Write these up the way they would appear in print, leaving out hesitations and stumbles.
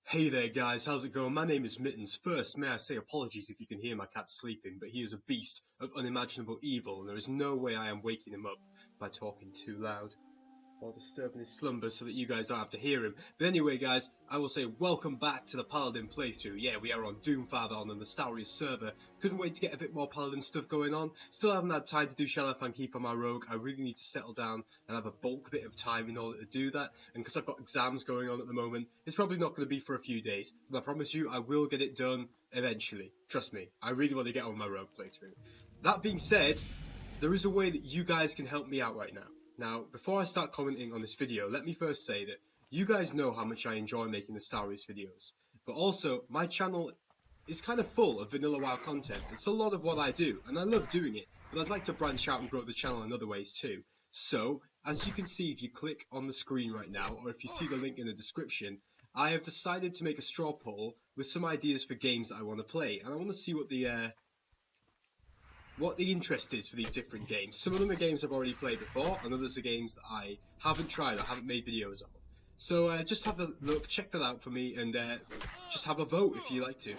Hey there guys, how's it going? My name is Mittens. First, may I say apologies if you can hear my cat sleeping, but he is a beast of unimaginable evil and there is no way I am waking him up by talking too loud while disturbing his slumber so that you guys don't have to hear him. But anyway guys, I will say welcome back to the Paladin playthrough. Yeah, we are on Doomfather on the Nostalrius server. Couldn't wait to get a bit more Paladin stuff going on. Still haven't had time to do Sheriff and keep on my rogue. I really need to settle down and have a bulk bit of time in order to do that. And because I've got exams going on at the moment, it's probably not going to be for a few days. But I promise you, I will get it done eventually. Trust me, I really want to get on my rogue playthrough. That being said, there is a way that you guys can help me out right now. Now, before I start commenting on this video, let me first say that you guys know how much I enjoy making the Nostalrius videos. But also, my channel is kind of full of vanilla WoW content. It's a lot of what I do, and I love doing it, but I'd like to branch out and grow the channel in other ways too. So, as you can see if you click on the screen right now, or if you see the link in the description, I have decided to make a straw poll with some ideas for games that I want to play, and I want to see what the interest is for these different games. Some of them are games I've already played before, and others are games that I haven't tried or haven't made videos of. So just have a look, check that out for me, and just have a vote if you like to.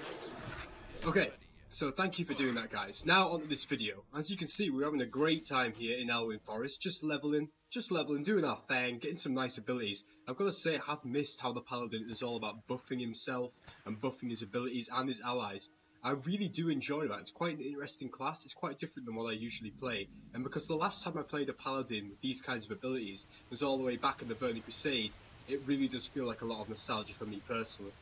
Okay, so thank you for doing that, guys. Now onto this video. As you can see, we're having a great time here in Elwyn Forest, just leveling, doing our thing, getting some nice abilities. I've got to say, I have missed how the Paladin is all about buffing himself and buffing his abilities and his allies. I really do enjoy that. It's quite an interesting class. It's quite different than what I usually play. And because the last time I played a Paladin with these kinds of abilities was all the way back in the Burning Crusade, it really does feel like a lot of nostalgia for me personally.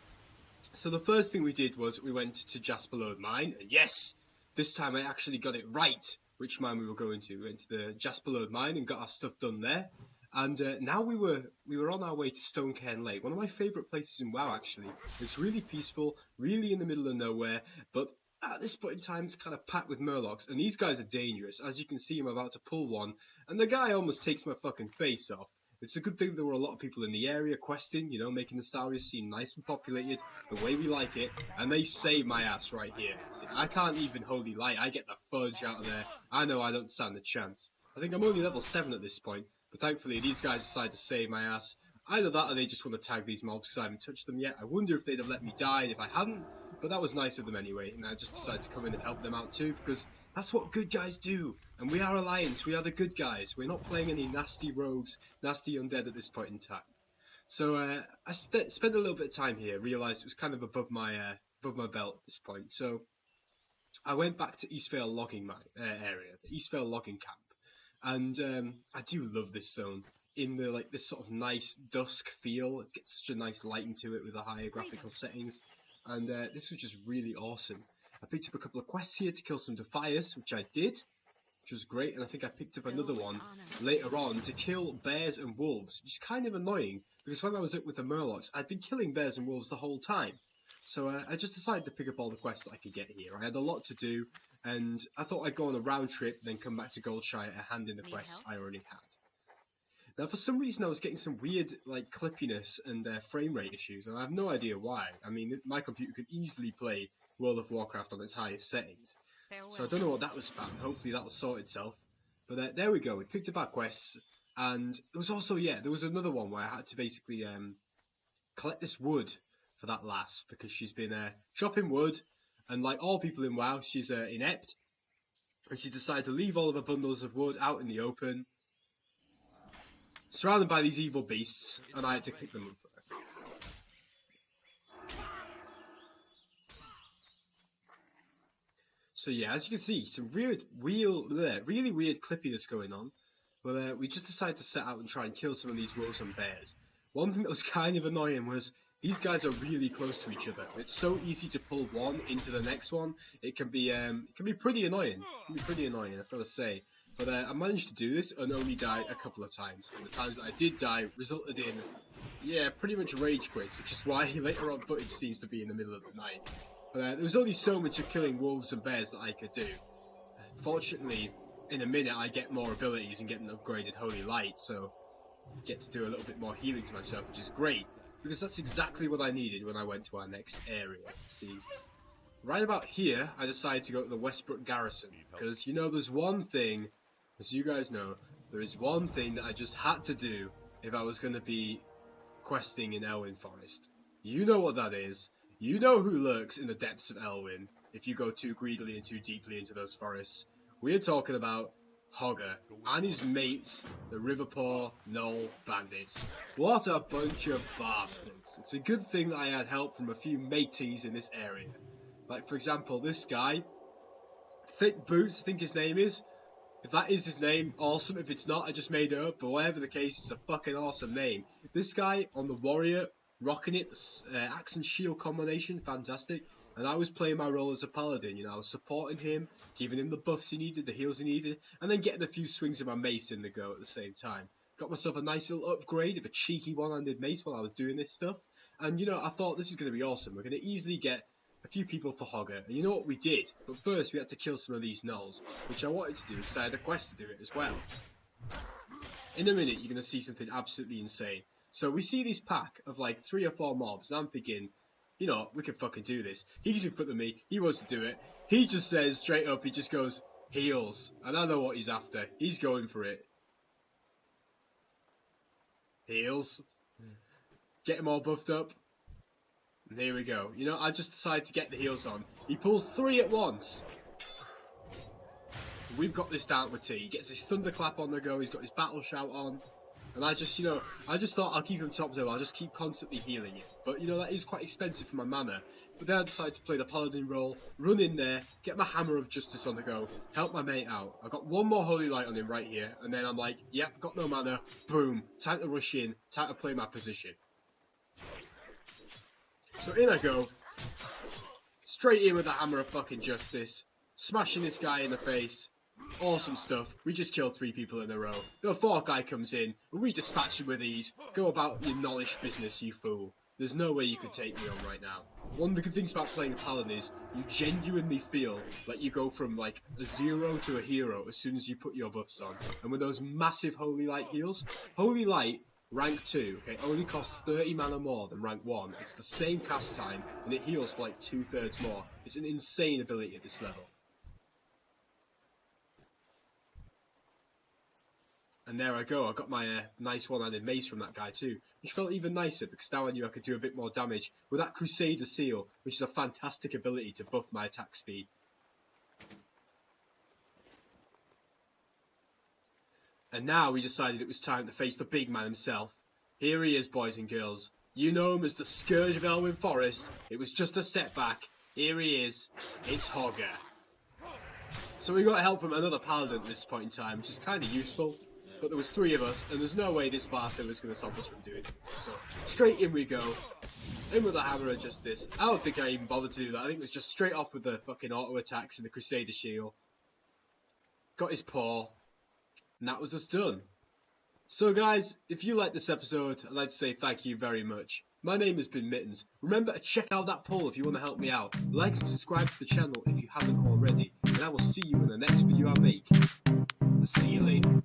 So the first thing we did was we went to Jasperlode Mine, and yes, this time I actually got it right, which mine we were going to. We went to the Jasperlode Mine and got our stuff done there. And now we were on our way to Stonecairn Lake, one of my favourite places in WoW actually. It's really peaceful, really in the middle of nowhere, but at this point in time it's kind of packed with murlocs, and these guys are dangerous. As you can see, I'm about to pull one, and the guy almost takes my fucking face off. It's a good thing there were a lot of people in the area questing, you know, making the Nostalrius seem nice and populated, the way we like it, and they save my ass right here. See, I can't even wholly lie, I get the fudge out of there. I know I don't stand a chance. I think I'm only level 7 at this point. But thankfully, these guys decide to save my ass. Either that or they just want to tag these mobs because I haven't touched them yet. I wonder if they'd have let me die if I hadn't. But that was nice of them anyway. And I just decided to come in and help them out too. Because that's what good guys do. And we are Alliance. We are the good guys. We're not playing any nasty rogues, nasty undead at this point in time. So I spent a little bit of time here. Realised it was kind of above my belt at this point. So I went back to Eastvale logging area. The Eastvale logging camp. And I do love this zone in the this sort of nice dusk feel. It gets such a nice lighting to it with the higher graphical settings, and this was just really awesome. I picked up a couple of quests here to kill some Defiers, which I did, which was great, and I think I picked up another one later on to kill bears and wolves, which is kind of annoying because when I was up with the Murlocs, I'd been killing bears and wolves the whole time. So I just decided to pick up all the quests that I could get here. I had a lot to do, and I thought I'd go on a round trip, then come back to Goldshire and hand in the quests I already had. Now, for some reason, I was getting some weird, clippiness and frame rate issues, and I have no idea why. I mean, my computer could easily play World of Warcraft on its highest settings. So I don't know what that was about, and hopefully that'll sort itself. But there we go, we picked up our quests, and there was also, there was another one where I had to basically collect this wood for that lass, because she's been chopping wood, and like all people in WoW, she's inept, and she decided to leave all of her bundles of wood out in the open, surrounded by these evil beasts, and I had to pick them up for her. So yeah, as you can see, some really weird clippiness going on, but we just decided to set out and try and kill some of these wolves and bears. One thing that was kind of annoying was these guys are really close to each other. It's so easy to pull one into the next one. It can be pretty annoying. I've got to say. But I managed to do this and only died a couple of times. And the times that I did die resulted in, pretty much rage quits, which is why later on footage seems to be in the middle of the night. But there was only so much of killing wolves and bears that I could do. Fortunately, in a minute I get more abilities and get an upgraded Holy Light, so I get to do a little bit more healing to myself, which is great. Because that's exactly what I needed when I went to our next area. See, right about here, I decided to go to the Westbrook Garrison. Because, you know, there's one thing, as you guys know, there is one thing that I just had to do if I was going to be questing in Elwyn Forest. You know what that is. You know who lurks in the depths of Elwyn if you go too greedily and too deeply into those forests. We are talking about Hogger and his mates, the Riverpaw Knoll Bandits. What a bunch of bastards. It's a good thing that I had help from a few mateys in this area. Like, for example, this guy, Thick Boots, I think his name is. If that is his name, awesome. If it's not, I just made it up. But whatever the case, it's a fucking awesome name. This guy on the warrior, rocking it, the axe and shield combination, fantastic. And I was playing my role as a paladin, you know, I was supporting him, giving him the buffs he needed, the heals he needed, and then getting a few swings of my mace in the go at the same time. Got myself a nice little upgrade of a cheeky one-handed mace while I was doing this stuff. And, you know, I thought this is going to be awesome. We're going to easily get a few people for Hogger. And you know what we did? But first we had to kill some of these gnolls, which I wanted to do because I had a quest to do it as well. In a minute, you're going to see something absolutely insane. So we see this pack of like 3 or 4 mobs, and I'm thinking, you know, we can fucking do this. He's in front of me. He wants to do it. He just says straight up, he just goes, heals. And I know what he's after. He's going for it. Heals. Get him all buffed up. And here we go. You know, I just decided to get the heals on. He pulls 3 at once. We've got this down with T. He gets his thunderclap on the go. He's got his battle shout on. And I just, you know, I just thought I'll keep him top level. I'll just keep constantly healing it. But, you know, that is quite expensive for my mana. But then I decided to play the Paladin role, run in there, get my Hammer of Justice on the go, help my mate out. I got 1 more Holy Light on him right here. And then I'm like, yep, got no mana. Boom. Time to rush in. Time to play my position. So in I go. Straight in with the Hammer of fucking Justice. Smashing this guy in the face. Awesome stuff. We just killed 3 people in a row. The 4th guy comes in, and we dispatch him with ease. Go about your knowledge business, you fool. There's no way you could take me on right now. One of the good things about playing a Paladin is you genuinely feel like you go from like a 0 to a hero as soon as you put your buffs on. And with those massive Holy Light heals, Holy Light rank 2, okay, only costs 30 mana more than rank 1. It's the same cast time, and it heals for like 2/3 more. It's an insane ability at this level. And there I go, I got my nice one-handed mace from that guy too, which felt even nicer because now I knew I could do a bit more damage with that Crusader Seal, which is a fantastic ability to buff my attack speed. And now we decided it was time to face the big man himself. Here he is, boys and girls. You know him as the Scourge of Elwyn Forest. It was just a setback. Here he is. It's Hogger. So we got help from another Paladin at this point in time, which is kind of useful. But there was 3 of us, and there's no way this bastard was going to stop us from doing it. So, straight in we go. In with the Hammer of Justice. I don't think I even bothered to do that. I think it was just straight off with the fucking auto attacks and the Crusader Shield. Got his paw. And that was us done. So guys, if you liked this episode, I'd like to say thank you very much. My name has been Mittens. Remember to check out that poll if you want to help me out. Like and subscribe to the channel if you haven't already. And I will see you in the next video I make. I'll see you later.